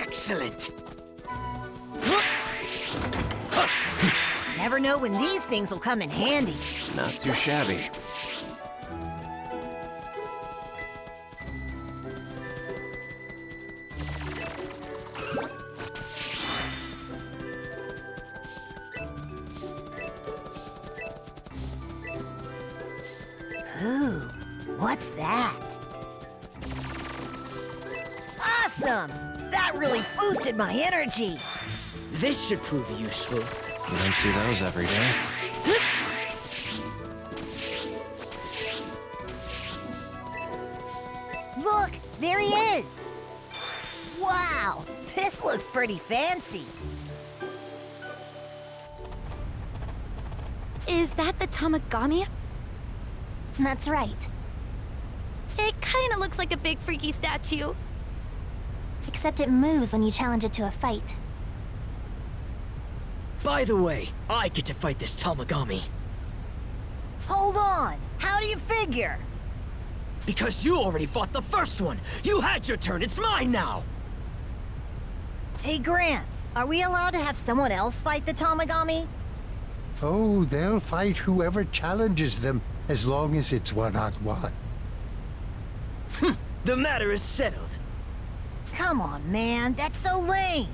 Excellent! Never know when these things will come in handy. Not too shabby. Ooh, what's that? Awesome! That really boosted my energy. This should prove useful. You don't see those every day. Look, there he is! Wow, this looks pretty fancy. Is that the Tamagami? That's right. It kinda looks like a big freaky statue. Except it moves when you challenge it to a fight. By the way, I get to fight this Tamagami. Hold on, how do you figure? Because you already fought the first one! You had your turn, it's mine now! Hey Gramps, are we allowed to have someone else fight the Tamagami? Oh, they'll fight whoever challenges them, as long as it's one-on-one. The matter is settled. Come on, man, that's so lame.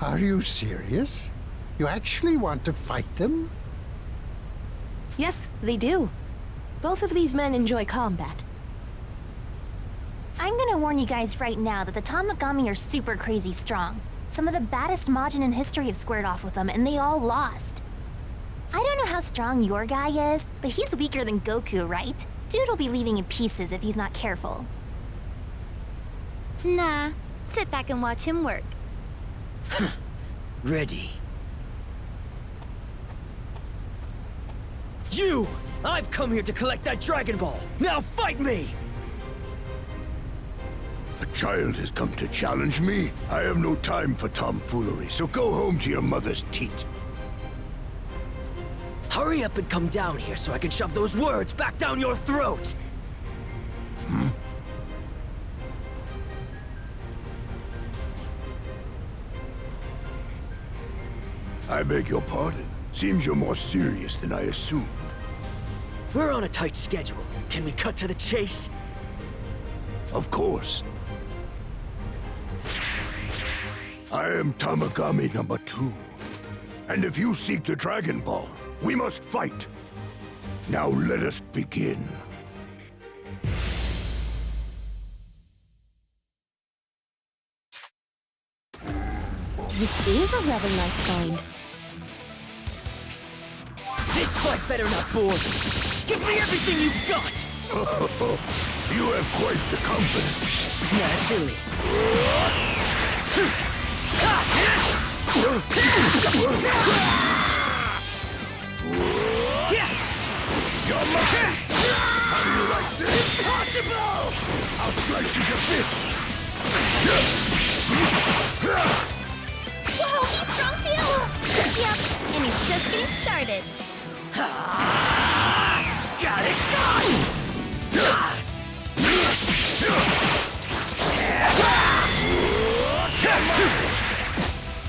Are you serious? You actually want to fight them? Yes, they do. Both of these men enjoy combat. I'm gonna warn you guys right now that the Tamagami are super crazy strong. Some of the baddest Majin in history have squared off with them, and they all lost. I don't know how strong your guy is, but he's weaker than Goku, right? Dude'll be leaving in pieces if he's not careful. Nah, sit back and watch him work. Ready. You! I've come here to collect that Dragon Ball! Now fight me! A child has come to challenge me? I have no time for tomfoolery, so go home to your mother's teat. Hurry up and come down here so I can shove those words back down your throat! I beg your pardon. Seems you're more serious than I assumed. We're on a tight schedule. Can we cut to the chase? Of course. I am Tamagami number 2. And if you seek the Dragon Ball, we must fight. Now let us begin. This is a rather nice find. This fight better not bore me. Give me everything you've got! You have quite the confidence. Naturally. You're mine! How do you like this? Impossible! I'll slice you to bits! Whoa, he's strong too! Yep, and he's just getting started. Got it done!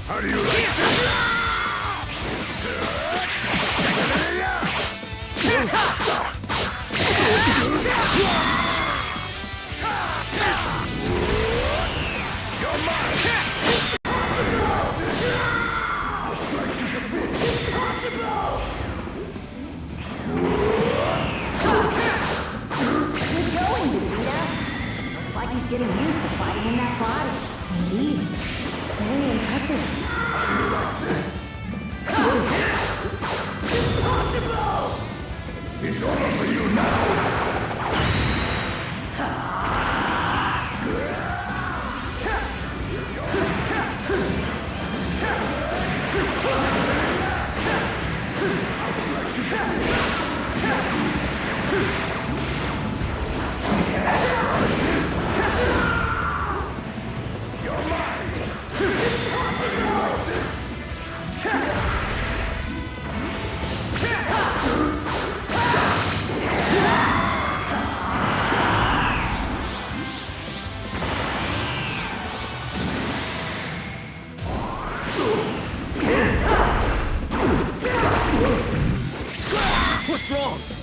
How do you like this? You're mine! Good going, Vegeta. Looks like he's getting used to fighting in that body. Indeed. Very impressive. Impossible! It's all for you now!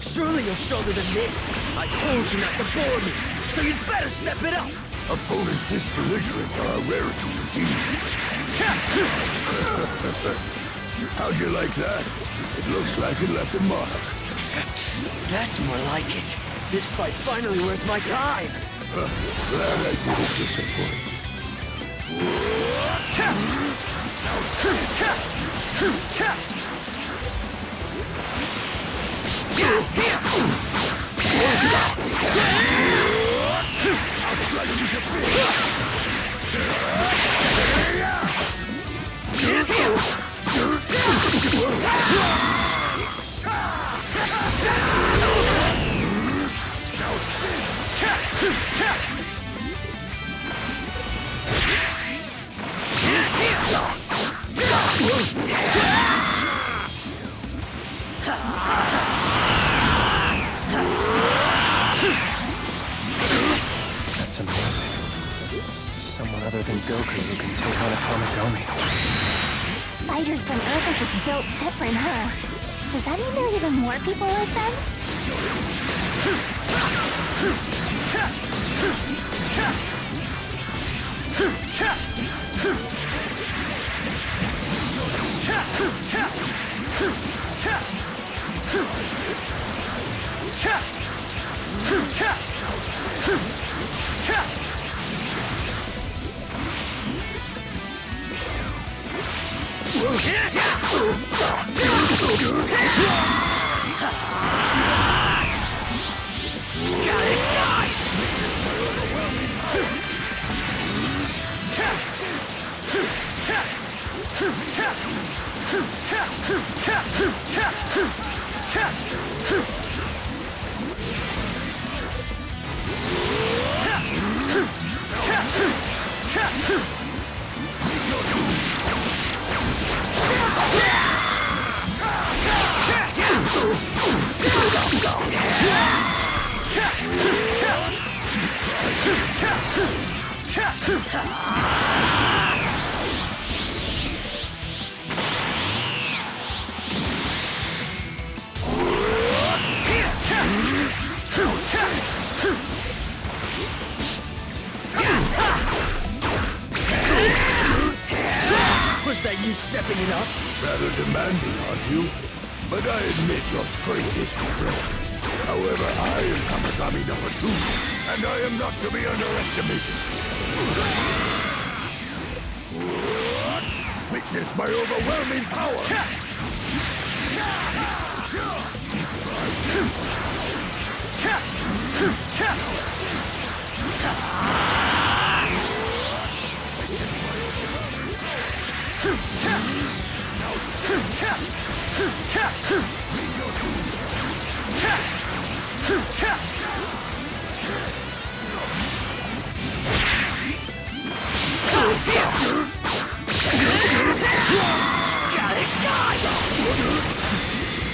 Surely you're stronger than this. I told you not to bore me, so you'd better step it up. Opponents this belligerent are a rarity indeed. How'd you like that? It looks like it left a mark. That's more like it. This fight's finally worth my time. Glad I didn't disappoint. I'll slice you to That's amazing. Someone other than Goku who can take on a Tamagami. Fighters from Earth are just built different, huh? Does that mean there are even more people like them? Was that you stepping it up? rather demanding, aren't you? But I admit your strength is impressive. However, I am Tamagami number 2, and I am not to be underestimated. Witness my overwhelming power!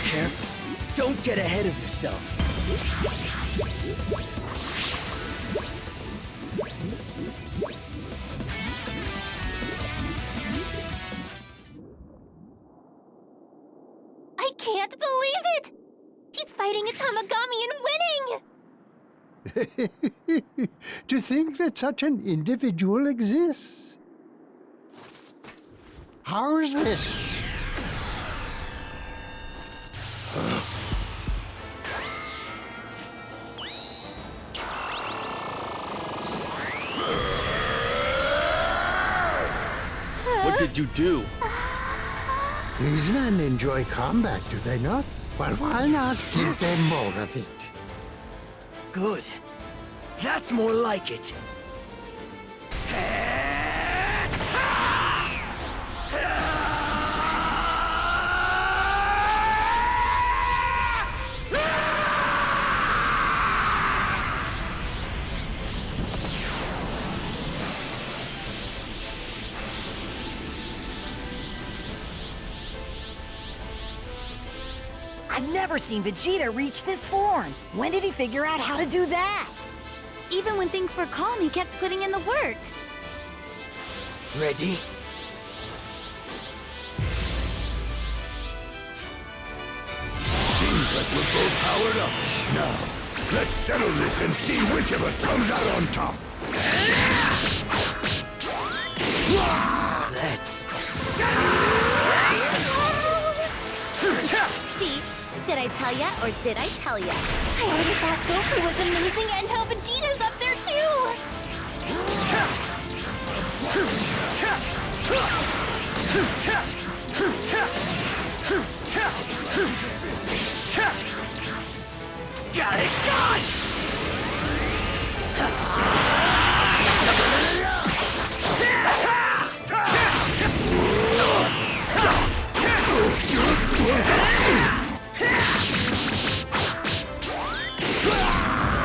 Careful. Don't get ahead of yourself. I can't believe it! He's fighting a Tamagami and winning! To think that such an individual exists. How's this? What did you do? These men enjoy combat, do they not? Well, why not give them more of it? Good. That's more like it. I've never seen Vegeta reach this form. When did he figure out how to do that? Even when things were calm, he kept putting in the work. Ready? Seems like we're both powered up. Now, let's settle this and see which of us comes out on top. Let's... See? Did I tell ya, or did I tell ya? I already thought Goku was amazing, and now Vegeta's up there too! Got it! Gone!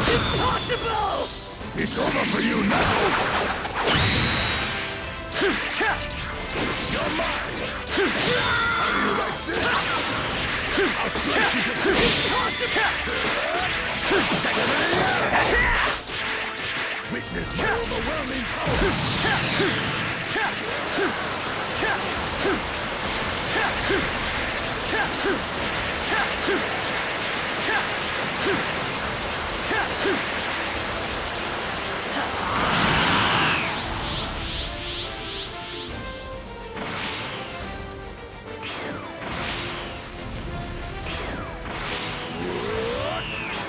Impossible! It's over for you now! You're mine! How do you like this? I'll slice you to pieces! Witness my overwhelming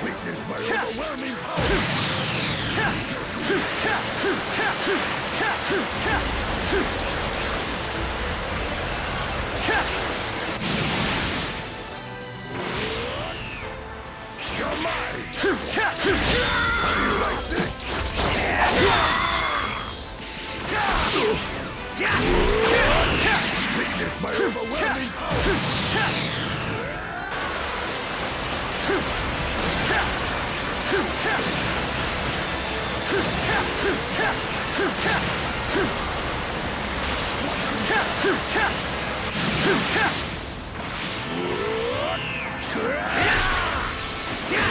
Witness my overwhelming You're mine! How do you like this? Witness my overwhelming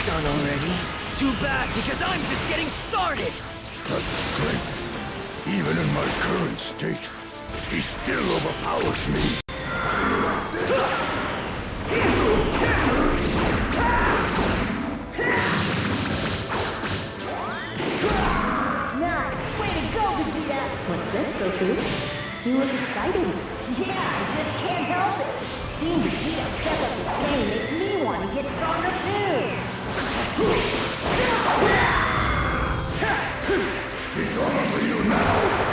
Done already? Too bad, because I'm just getting started! Such strength. Even in my current state, he still overpowers me. Nice! Way to go, Vegeta! What's this, Goku? You look excited. Yeah, I just can't help it. Seeing Vegeta step up his game makes me want to get stronger too. It's over for you now.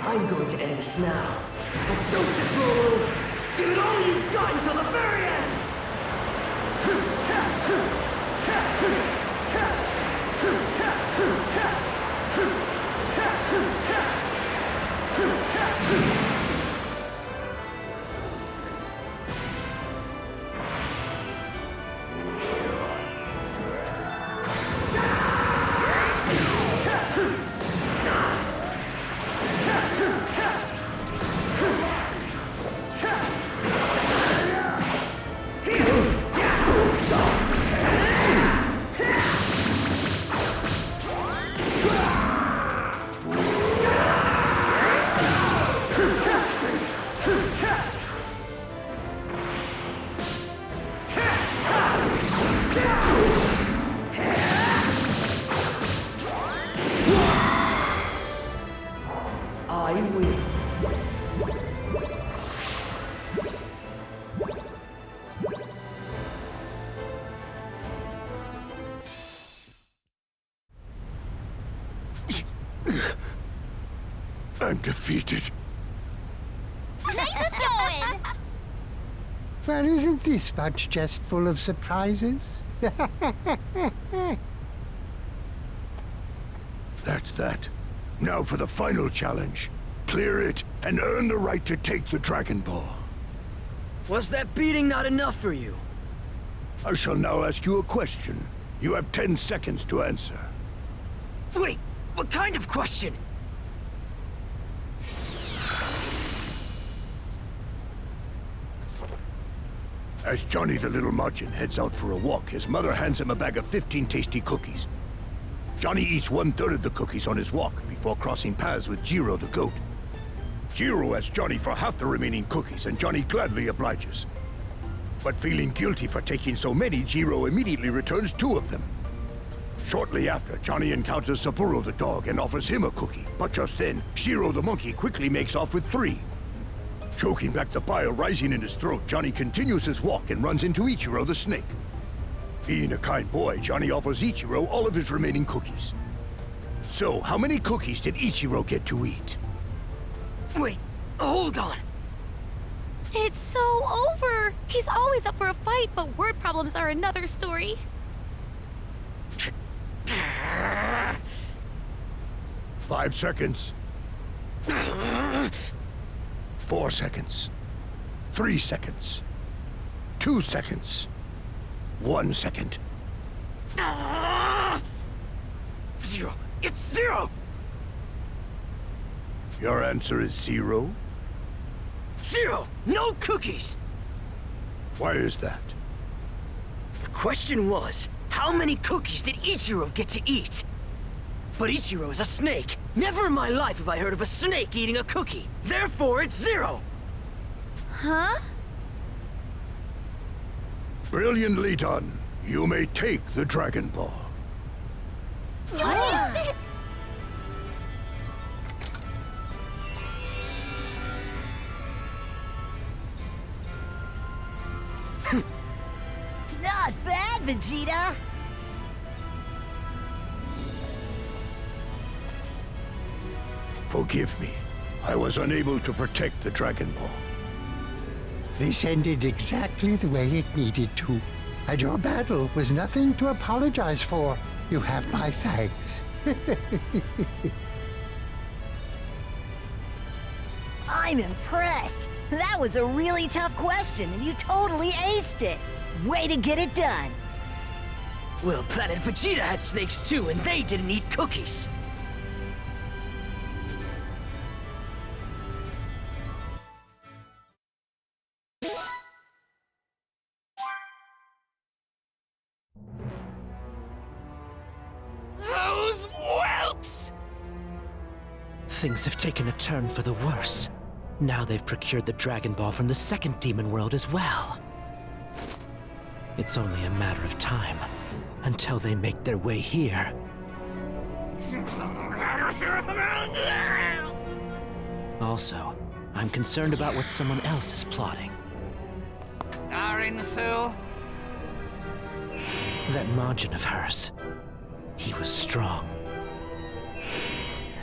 I'm going to end this now. But don't just roll over. Give it all you've got until the very end! I win. I'm defeated. Let's going! Well, isn't this bunch just full of surprises? That's that. Now for the final challenge. Clear it and earn the right to take the Dragon Ball. Was that beating not enough for you? I shall now ask you a question. You have 10 seconds to answer. Wait, what kind of question? As Johnny the Little Margin heads out for a walk, his mother hands him a bag of 15 tasty cookies. Johnny eats 1/3 of the cookies on his walk before crossing paths with Jiro the goat. Jiro asks Johnny for half the remaining cookies, and Johnny gladly obliges. But feeling guilty for taking so many, Jiro immediately returns 2 of them. Shortly after, Johnny encounters Saburo the dog and offers him a cookie, but just then, Shiro the monkey quickly makes off with 3. Choking back the bile rising in his throat, Johnny continues his walk and runs into Ichiro the snake. Being a kind boy, Johnny offers Ichiro all of his remaining cookies. So, how many cookies did Ichiro get to eat? Wait, hold on. It's so over! He's always up for a fight, but word problems are another story. 5 seconds. 4 seconds. 3 seconds. 2 seconds. 1 second. 0. It's 0! Your answer is 0? 0! No cookies! Why is that? The question was, how many cookies did Ichiro get to eat? But Ichiro is a snake. Never in my life have I heard of a snake eating a cookie. Therefore, it's 0! Huh? Brilliantly done. You may take the Dragon Ball. What is it? Not bad, Vegeta! Forgive me. I was unable to protect the Dragon Ball. This ended exactly the way it needed to. And your battle was nothing to apologize for. You have my thanks. I'm impressed. That was a really tough question, and you totally aced it. Way to get it done. Well, Planet Vegeta had snakes too, and they didn't eat cookies. Those whelps! Things have taken a turn for the worse. Now they've procured the Dragon Ball from the second demon world as well. It's only a matter of time until they make their way here. Also, I'm concerned about what someone else is plotting. Arinsu? That Majin of hers. He was strong.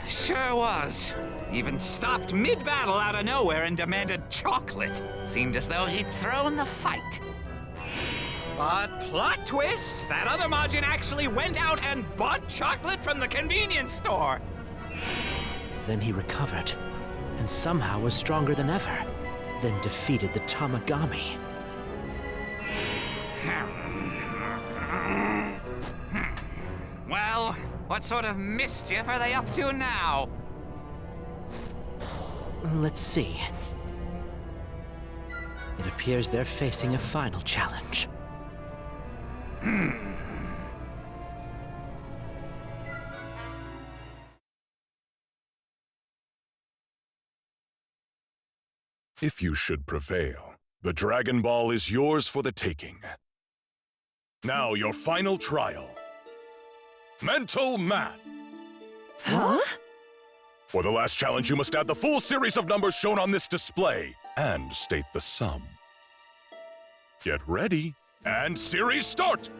Sure was. Even stopped mid-battle out of nowhere and demanded chocolate. Seemed as though he'd thrown the fight. But plot twist, that other Majin actually went out and bought chocolate from the convenience store. Then he recovered, and somehow was stronger than ever, then defeated the Tamagami. Well, what sort of mischief are they up to now? Let's see. It appears they're facing a final challenge. If you should prevail, the Dragon Ball is yours for the taking. Now your final trial. Mental math. Huh? For the last challenge, you must add the full series of numbers shown on this display and state the sum. Get ready, and series start!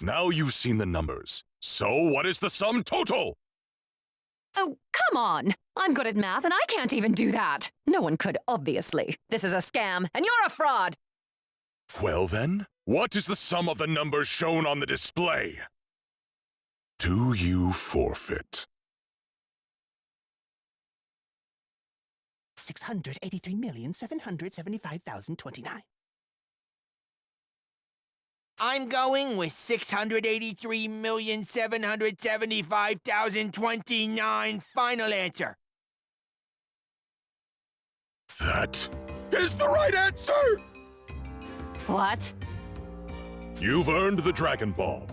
Now you've seen the numbers. So what is the sum total? Oh, come on! I'm good at math and I can't even do that. No one could, obviously. This is a scam, and you're a fraud! Well then, what is the sum of the numbers shown on the display? Do you forfeit? 683,775,029. I'm going with 683,775,029. Final answer. That is the right answer! What? You've earned the Dragon Ball.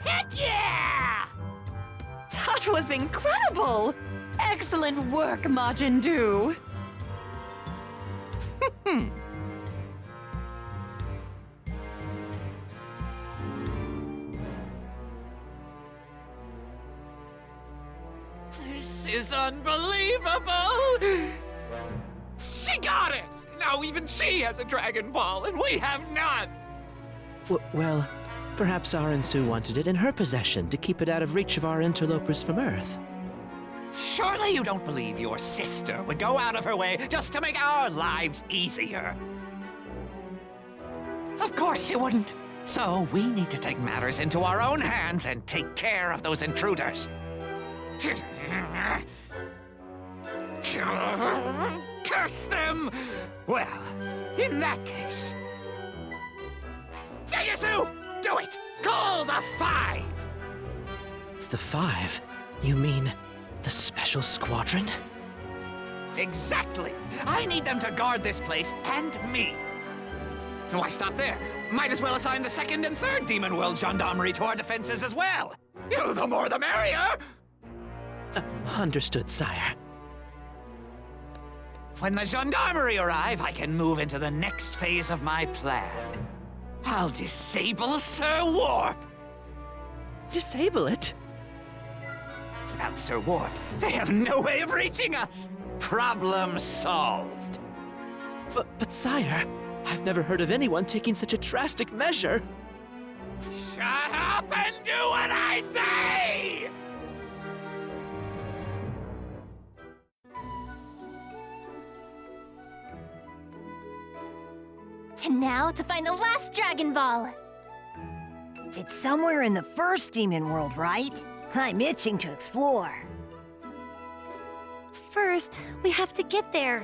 Heck yeah! That was incredible! Excellent work, Majin Buu. This is unbelievable! She got it! Now even she has a Dragon Ball, and we have none! Well, perhaps Aransu wanted it in her possession to keep it out of reach of our interlopers from Earth. Surely you don't believe your sister would go out of her way just to make our lives easier? Of course she wouldn't. So we need to take matters into our own hands and take care of those intruders. Curse them! Well, in that case... Yayasu! Do it! Call the Five! The Five? You mean the Special Squadron? Exactly! I need them to guard this place and me. Why stop there? Might as well assign the second and third Demon World Gendarmerie to our defenses as well. The more the merrier! Understood, sire. When the Gendarmerie arrive, I can move into the next phase of my plan. I'll disable Sir Warp! Disable it? Without Sir Warp, they have no way of reaching us! Problem solved. But sire, I've never heard of anyone taking such a drastic measure. Shut up and do what I say! And now to find the last Dragon Ball. It's somewhere in the first demon world, right? I'm itching to explore. First, we have to get there.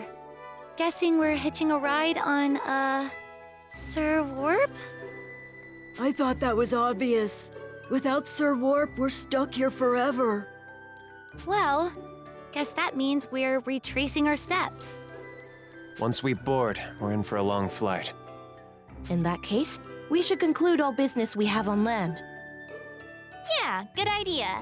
Guessing we're hitching a ride on, Sir Warp? I thought that was obvious. Without Sir Warp, we're stuck here forever. Well, guess that means we're retracing our steps. Once we board, we're in for a long flight. In that case, we should conclude all business we have on land. Yeah, good idea.